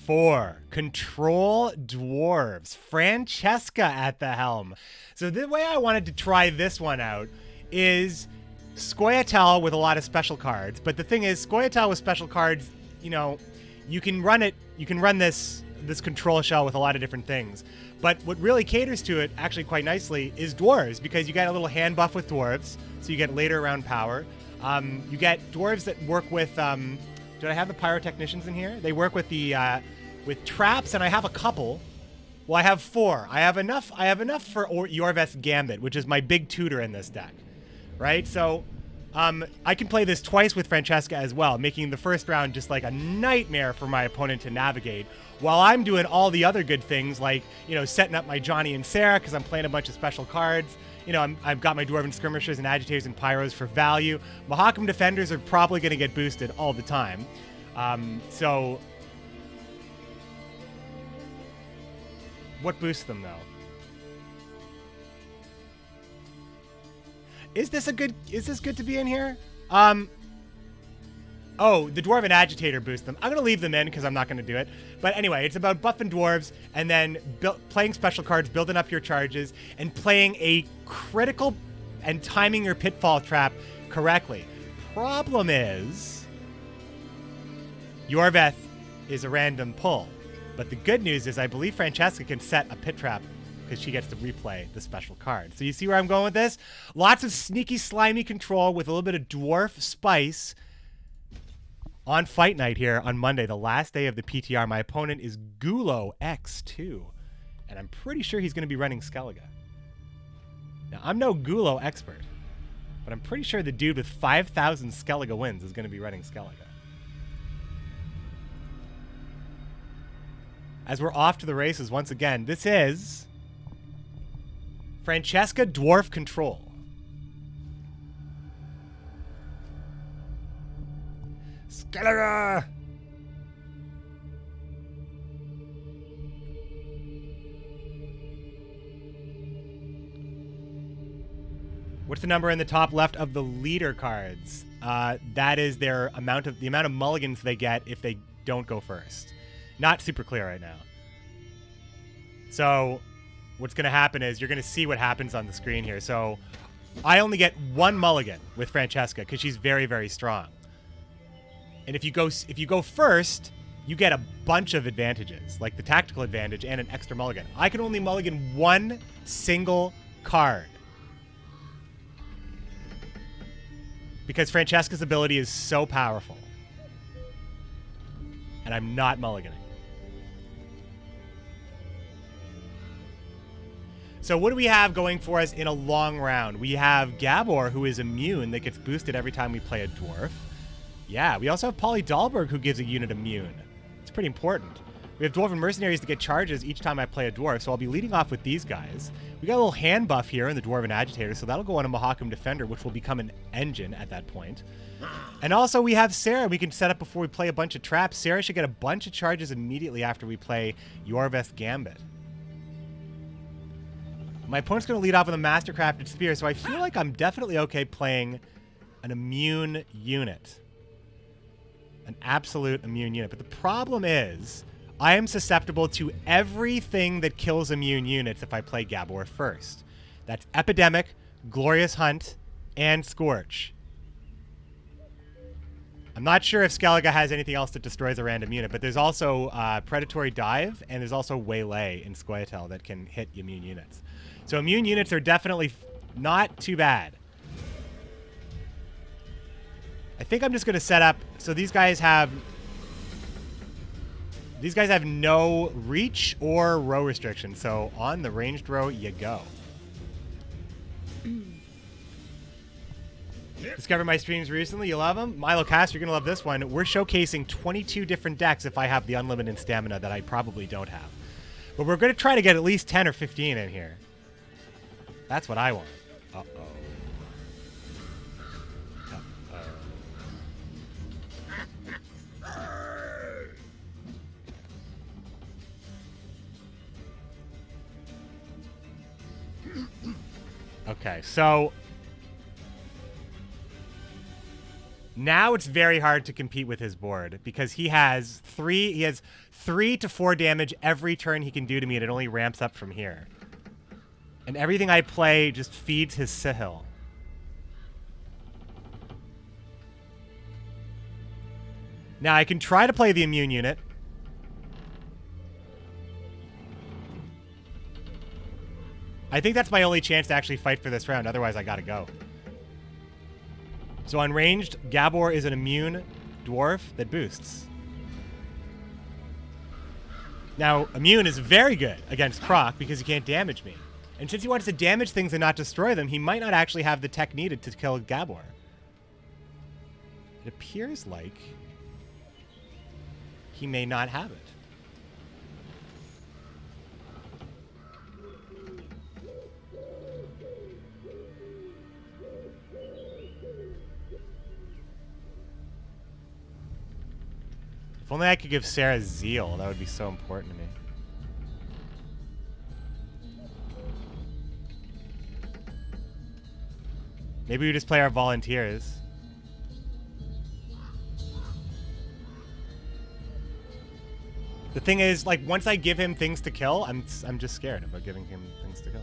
4, Control Dwarves. FRANCESCA at the helm. So the way I wanted to try this one out is Scoia'tael with a lot of special cards. But the thing is, Scoia'tael with special cards, you know, you can run this control shell with a lot of different things. But what really caters to it, actually quite nicely, is dwarves, because you get a little hand buff with dwarves, so you get later round power. You get dwarves that work with, do I have the pyrotechnicians in here? They work with the, with traps, and I have a couple. Well, I have 4. I have enough for Yorveth's Gambit, which is my big tutor in this deck, right? So, I can play this twice with FRANCESCA as well, making the first round just like a nightmare for my opponent to navigate, while I'm doing all the other good things, like, you know, setting up my Johnny and Sarah because I'm playing a bunch of special cards. You know, I've got my Dwarven Skirmishers and Agitators and Pyros for value. Mahakam Defenders are probably going to get boosted all the time. So, what boosts them, though? Is this good to be in here? Oh, the Dwarven Agitator boosts them. I'm going to leave them in because I'm not going to do it. But anyway, it's about buffing dwarves and then playing special cards, building up your charges, and playing a critical and timing your Pitfall Trap correctly. Problem is, Yorveth is a random pull. But the good news is I believe FRANCESCA can set a Pit Trap because she gets to replay the special card. So you see where I'm going with this? Lots of sneaky, slimy control with a little bit of dwarf spice. On Fight Night here on Monday, the last day of the PTR, my opponent is Gulo X2. And I'm pretty sure he's going to be running Skellige. Now, I'm no Gulo expert, but I'm pretty sure the dude with 5,000 Skellige wins is going to be running Skellige. As we're off to the races once again, this is FRANCESCA Dwarf Control. Skellige! What's the number in the top left of the leader cards? That is the amount of mulligans they get if they don't go first. Not super clear right now. So what's going to happen is you're going to see what happens on the screen here. So I only get 1 mulligan with FRANCESCA because she's very, very strong. And if you go first, you get a bunch of advantages, like the tactical advantage and an extra mulligan. I can only mulligan 1 single card because FRANCESCA's ability is so powerful. And I'm not mulliganing. So what do we have going for us in a long round? We have Gabor, who is immune, that gets boosted every time we play a dwarf. Yeah, we also have Polly Dahlberg, who gives a unit immune. It's pretty important. We have Dwarven Mercenaries to get charges each time I play a dwarf, so I'll be leading off with these guys. We got a little hand buff here in the Dwarven Agitator, so that'll go on a Mahakam Defender, which will become an engine at that point. And also we have Sarah we can set up before we play a bunch of traps. Sarah should get a bunch of charges immediately after we play Yorveth's Gambit. My opponent's going to lead off with a Mastercrafted Spear, so I feel like I'm definitely okay playing an immune unit. An absolute immune unit. But the problem is, I am susceptible to everything that kills immune units if I play Gabor first. That's Epidemic, Glorious Hunt, and Scorch. I'm not sure if Skellige has anything else that destroys a random unit, but there's also Predatory Dive, and there's also Waylay in Scoia'tael that can hit immune units. So immune units are definitely not too bad. I think I'm just going to set up... So these guys have no reach or row restriction. So on the ranged row, you go. Discovered my streams recently. You love them? Milo Cast, you're going to love this one. We're showcasing 22 different decks if I have the unlimited stamina that I probably don't have. But we're going to try to get at least 10 or 15 in here. That's what I want. Uh-oh. Okay, so Now it's very hard to compete with his board because he has 3 to 4 damage every turn he can do to me, and it only ramps up from here. And everything I play just feeds his Sihil. Now I can try to play the immune unit. I think that's my only chance to actually fight for this round. Otherwise, I gotta go. So on ranged, Gabor is an immune dwarf that boosts. Now, immune is very good against Croc because he can't damage me. And since he wants to damage things and not destroy them, he might not actually have the tech needed to kill Gabor. It appears like he may not have it. If only I could give Sarah Zeal, that would be so important to me. Maybe we just play our volunteers. The thing is, like, once I give him things to kill, I'm just scared about giving him things to kill.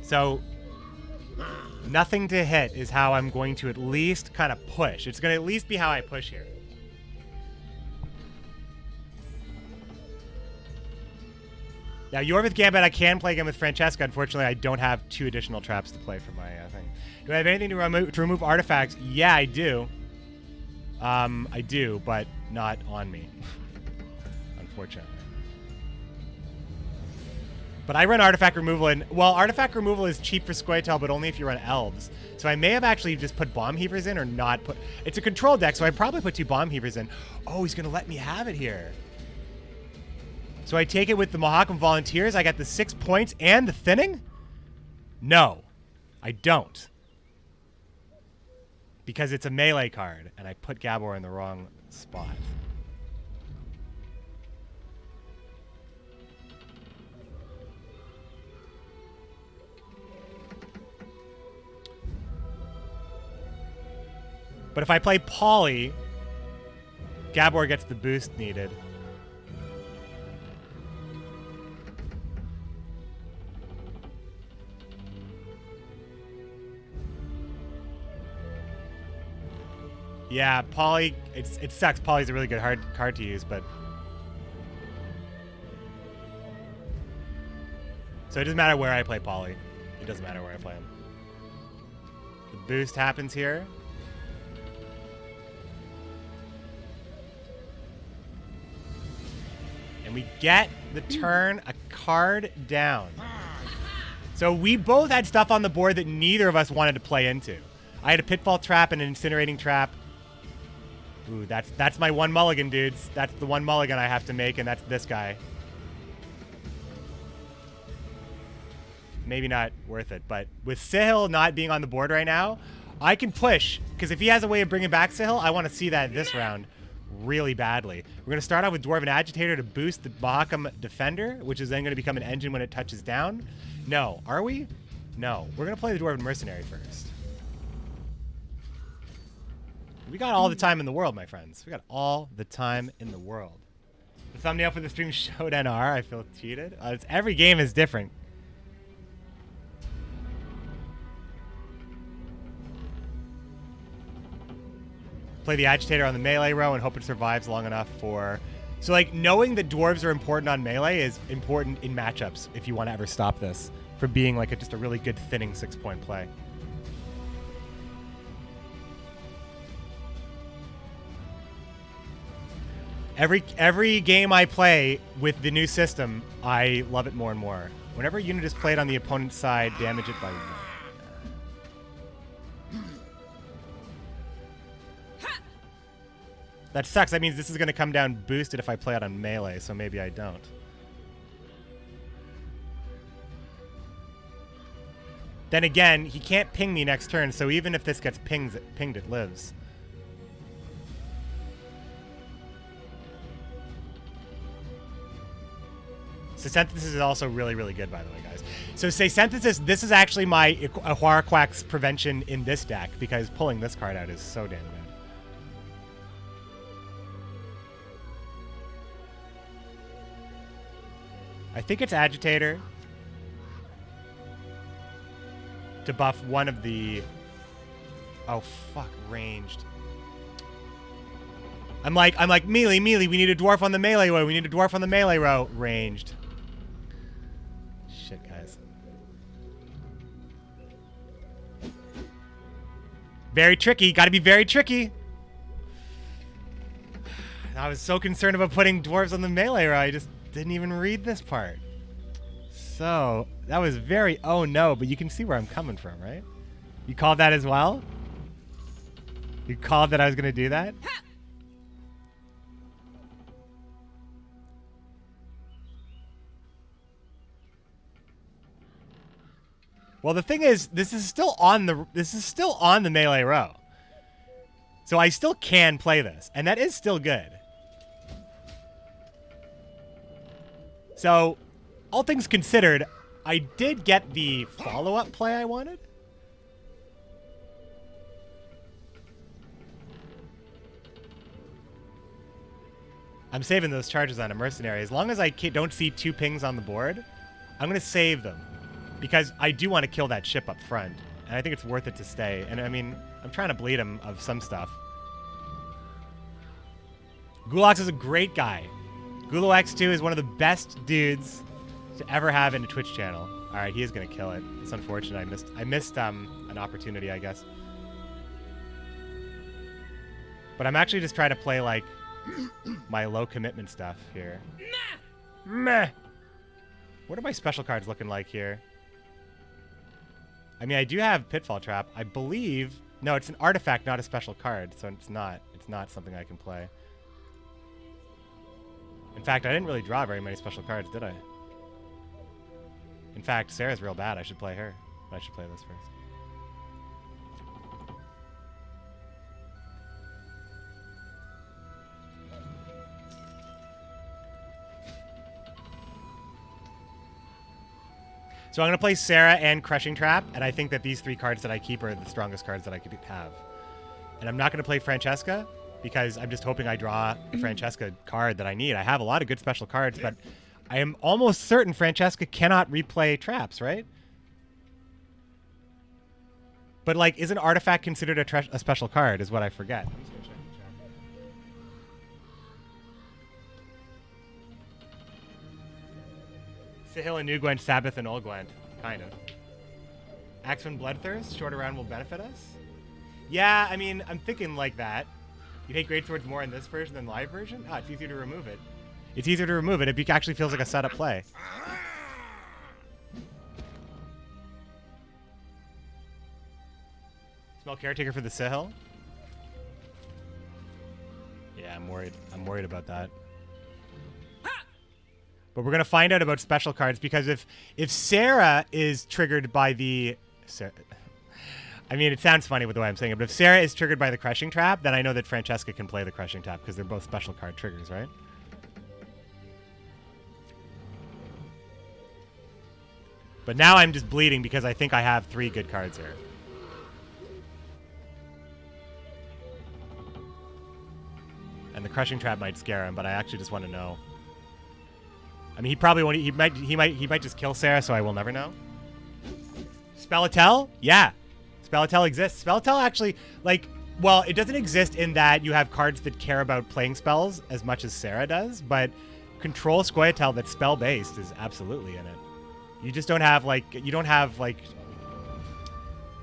So, nothing to hit is how I'm going to at least kind of push. It's going to at least be how I push here. Now, Yorvith Gambit, I can play again with Francesca. Unfortunately, I don't have 2 additional traps to play for my thing. Do I have anything to remove artifacts? Yeah, I do. I do, but not on me. Unfortunately. But I run artifact removal, and, well, artifact removal is cheap for Squirtle, but only if you run elves. So I may have actually just put bomb heavers in or not put... It's a control deck, so I probably put 2 bomb heavers in. Oh, he's going to let me have it here. So I take it with the Mohawken Volunteers. I got the 6 points and the thinning? No, I don't. Because it's a melee card, and I put Gabor in the wrong spot. But if I play Polly, Gabor gets the boost needed. Yeah, Polly, it sucks. Polly's a really good card to use, but... So it doesn't matter where I play Polly. It doesn't matter where I play him. The boost happens here. And we get the turn a card down. So we both had stuff on the board that neither of us wanted to play into. I had a Pitfall Trap and an Incinerating Trap. Ooh, that's my 1 mulligan, dudes. That's the 1 mulligan I have to make, and that's this guy. Maybe not worth it, but with Sihil not being on the board right now, I can push, because if he has a way of bringing back Sihil, I want to see that this round really badly. We're going to start off with Dwarven Agitator to boost the Mohawken Defender, which is then going to become an engine when it touches down. No. Are we? No. We're going to play the Dwarven Mercenary first. We got all the time in the world, my friends. We got all the time in the world. The thumbnail for the stream showed NR. I feel cheated. Every game is different. Play the Agitator on the melee row and hope it survives long enough for... So, like, knowing that dwarves are important on melee is important in matchups if you want to ever stop this from being, like, just a really good thinning 6-point play. Every game I play with the new system, I love it more and more. Whenever a unit is played on the opponent's side, damage it by 1. That sucks. That means this is going to come down boosted if I play it on melee, so maybe I don't. Then again, he can't ping me next turn, so even if this gets pinged, it lives. So Synthesis is also really, really good, by the way, guys. So say Synthesis, this is actually my Huaraquack's prevention in this deck, because pulling this card out is so damn good. I think it's Agitator to buff one of the... Oh, fuck, ranged. I'm like, melee, we need a dwarf on the melee row. We need a dwarf on the melee row. Ranged. Shit, guys. Very tricky. Gotta be very tricky. I was so concerned about putting dwarves on the melee row. I just didn't even read this part. So, that was very oh no, but you can see where I'm coming from, right? You called that as well? You called that I was gonna do that? Well, the thing is, this is still on the melee row. So I still can play this, and that is still good. So, all things considered, I did get the follow-up play I wanted. I'm saving those charges on a mercenary. As long as I don't see 2 pings on the board, I'm going to save them. Because I do want to kill that ship up front. And I think it's worth it to stay. And I mean, I'm trying to bleed him of some stuff. Gulax is a great guy. Gulax2 is one of the best dudes to ever have in a Twitch channel. Alright, he is going to kill it. It's unfortunate I missed an opportunity, I guess. But I'm actually just trying to play, like, my low commitment stuff here. Meh! What are my special cards looking like here? I mean, I do have Pitfall Trap. I believe... No, it's an artifact, not a special card, so it's not something I can play. In fact, I didn't really draw very many special cards, did I? In fact, Sarah's real bad. I should play her. But I should play this first. So I'm going to play Sarah and Crushing Trap, and I think that these 3 cards that I keep are the strongest cards that I could have. And I'm not going to play Francesca, because I'm just hoping I draw the Francesca card that I need. I have a lot of good special cards, but I am almost certain Francesca cannot replay traps, right? But, like, is an artifact considered a special card, is what I forget. Sahil and New Gwent, Sabbath and Old Gwent. Kind of. Axeman Bloodthirst, shorter round will benefit us? Yeah, I mean, I'm thinking like that. You hate Greatswords more in this version than live version? Ah, it's easier to remove it. It's easier to remove it. It actually feels like a setup play. Smell Caretaker for the Sahil? Yeah, I'm worried. I'm worried about that. But we're going to find out about special cards, because if Sarah is triggered by the... I mean, it sounds funny with the way I'm saying it, but if Sarah is triggered by the Crushing Trap, then I know that Francesca can play the Crushing Trap, because they're both special card triggers, right? But now I'm just bleeding because I think I have 3 good cards here. And the Crushing Trap might scare him, but I actually just want to know. I mean, he probably won't. He might just kill Sarah, so I will never know. Spellitel? Yeah. Spellitel exists. Spellitel actually, like, well, it doesn't exist in that you have cards that care about playing spells as much as Sarah does, but Control Squayatel that's spell-based is absolutely in it. You just don't have, like,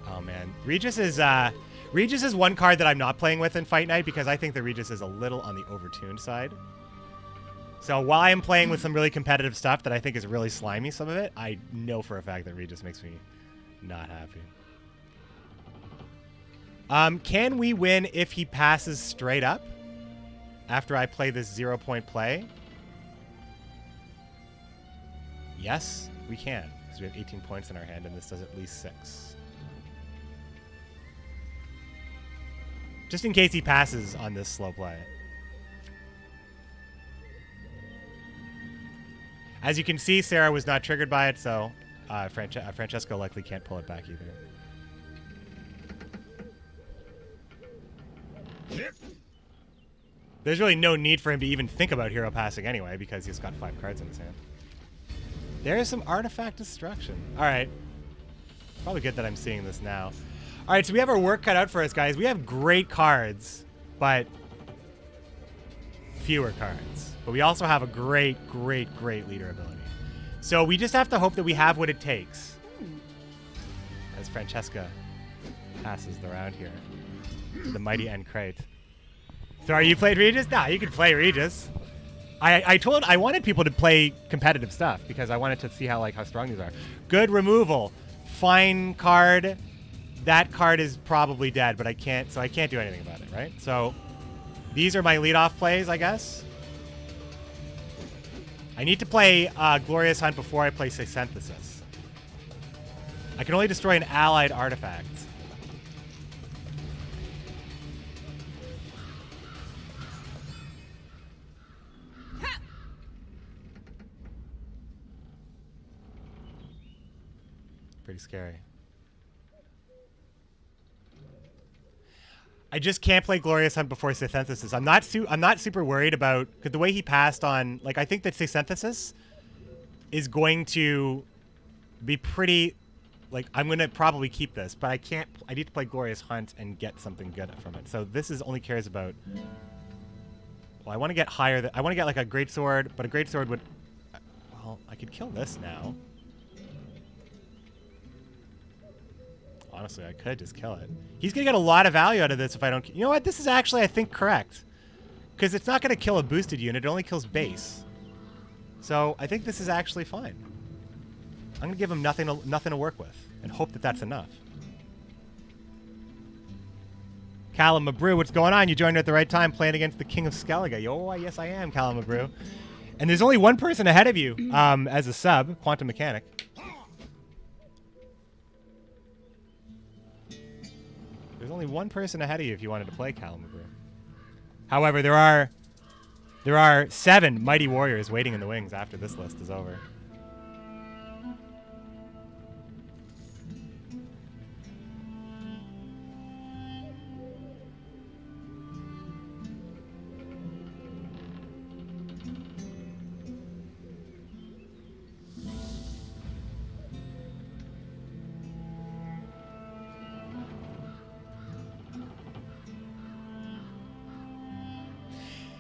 oh, man. Regis is one card that I'm not playing with in Fight Night, because I think the Regis is a little on the overtuned side. So while I am playing with some really competitive stuff that I think is really slimy, some of it, I know for a fact that Regis makes me not happy. Can we win if he passes straight up after I play this 0-point play? Yes, we can, because we have 18 points in our hand, and this does at least 6. Just in case he passes on this slow play. As you can see, Sarah was not triggered by it, so Francesca likely can't pull it back either. There's really no need for him to even think about hero passing anyway, because he's got 5 cards in his hand. There's some artifact destruction. All right. Probably good that I'm seeing this now. All right, so we have our work cut out for us, guys. We have great cards, but fewer cards. But we also have a great, great, great leader ability. So we just have to hope that we have what it takes. As Francesca passes the round here. The mighty end crate. So are you played Regis? Nah, you can play Regis. I wanted people to play competitive stuff because I wanted to see how strong these are. Good removal. Fine card. That card is probably dead, but I can't do anything about it, right? So these are my leadoff plays, I guess. I need to play Glorious Hunt before I play Synthesis. I can only destroy an allied artifact. Pretty scary. I just can't play Glorious Hunt before Synthesis. I'm not super worried about, because the way he passed on, I think that Synthesis is going to be pretty, I'm going to probably keep this, but I need to play Glorious Hunt and get something good from it. So this only cares about, well, I want to get higher, I want to get a Greatsword, but a Greatsword would, well, I could kill this now. Honestly, I could just kill it. He's going to get a lot of value out of this if I don't... You know what? This is actually, I think, correct. Because it's not going to kill a boosted unit. It only kills base. So I think this is actually fine. I'm going to give him nothing to work with and hope that that's enough. Callum Mabrew, what's going on? You joined at the right time playing against the King of Skellige. Oh, yes, I am, Callum Mabrew. And there's only one person ahead of you as a sub, Quantum Mechanic. There's only one person ahead of you if you wanted to play Callum Mabrew. However, there are 7 mighty warriors waiting in the wings after this list is over.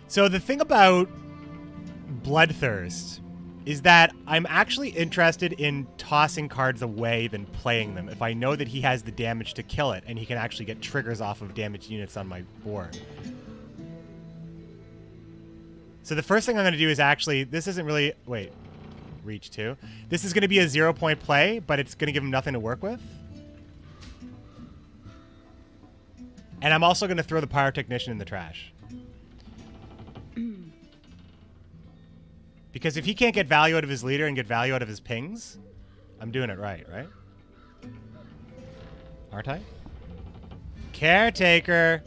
So the thing about Bloodthirst is that I'm actually interested in tossing cards away than playing them if I know that he has the damage to kill it and he can actually get triggers off of damaged units on my board. So the first thing I'm going to do is actually, this isn't really, wait, reach 2. This is going to be a 0-point play, but it's going to give him nothing to work with. And I'm also going to throw the Pyrotechnician in the trash. Because if he can't get value out of his leader and get value out of his pings, I'm doing it right? Aren't I? Caretaker.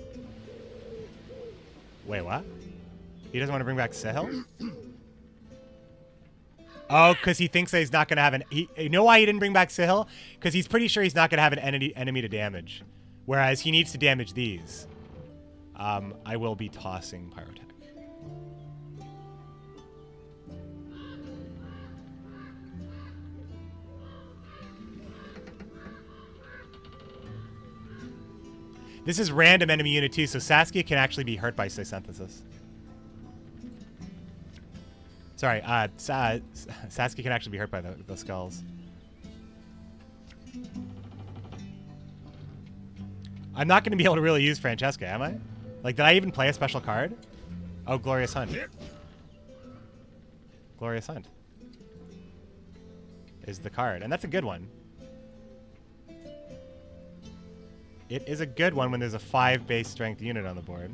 Wait, what? He doesn't want to bring back Sahil? Oh, because he thinks that he's not going to have an... You know why he didn't bring back Sahil? Because he's pretty sure he's not going to have an enemy to damage. Whereas he needs to damage these. I will be tossing Pyrotech. This is random enemy unit too, so Saskia can actually be hurt by Synthesis. Sorry, Saskia can actually be hurt by the skulls. I'm not going to be able to really use Francesca, am I? Did I even play a special card? Oh, Glorious Hunt. Glorious Hunt is the card, and that's a good one. It is a good one when there's a 5 base strength unit on the board.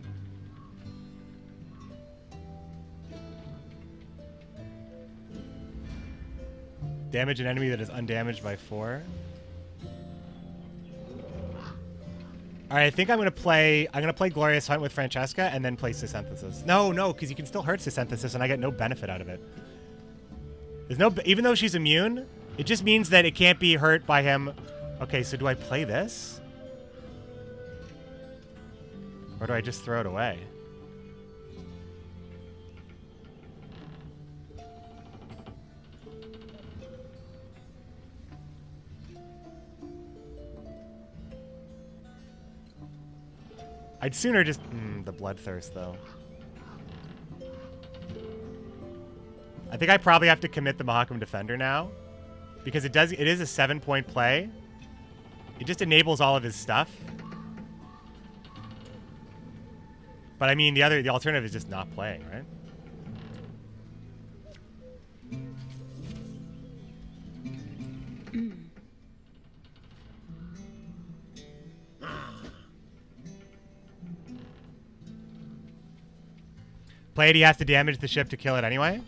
Damage an enemy that is undamaged by 4. All right, I think I'm gonna play Glorious Hunt with Francesca and then play Synthesis. No, because you can still hurt Synthesis and I get no benefit out of it. There's no, even though she's immune, it just means that it can't be hurt by him. Okay, so do I play this? Or do I just throw it away? I'd sooner just... the bloodthirst, though. I think I probably have to commit the Mahakam Defender now. Because it is a 7-point play. It just enables all of his stuff. But I mean, the alternative is just not playing, right? Play it, he has to damage the ship to kill it anyway?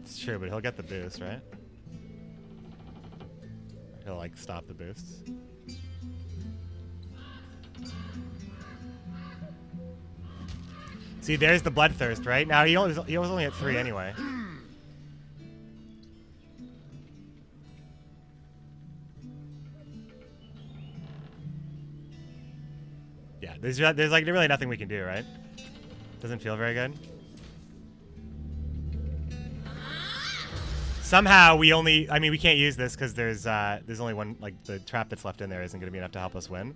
It's true, but he'll get the boost, right? He'll, like, stop the boosts. See, there's the bloodthirst, right? Now, he was only at 3 anyway. Yeah, there's like really nothing we can do, right? Doesn't feel very good. Somehow we only, I mean, we can't use this because there's only one, like the trap that's left in there isn't going to be enough to help us win.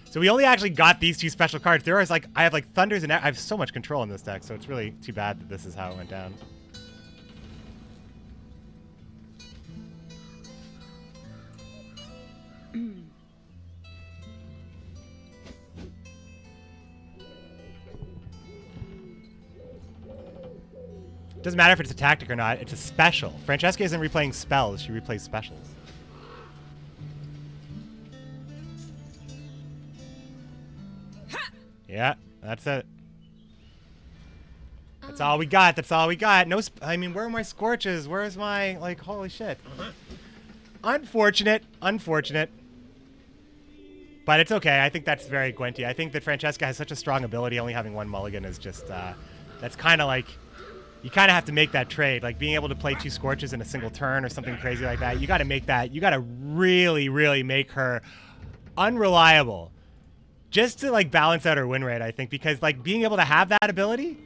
So we only actually got these 2 special cards. There is like, I have like Thunders and I have so much control in this deck, so it's really too bad that this is how it went down. Doesn't matter if it's a tactic or not, it's a special. FRANCESCA isn't replaying spells, she replays specials. Yeah, that's it. That's all we got, that's all we got. No, I mean, where are my Scorches? Where's my, like, holy shit. Unfortunate, unfortunate. But it's okay, I think that's very Gwenty. I think that FRANCESCA has such a strong ability, only having 1 mulligan is just, that's kind of like, you kind of have to make that trade, like being able to play 2 Scorches in a single turn or something crazy like that. You got to make that. You got to really, really make her unreliable just to like balance out her win rate, I think, because like being able to have that ability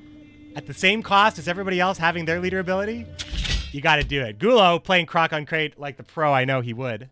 at the same cost as everybody else having their leader ability, you got to do it. Gulo playing Croc on Crate like the pro I know he would.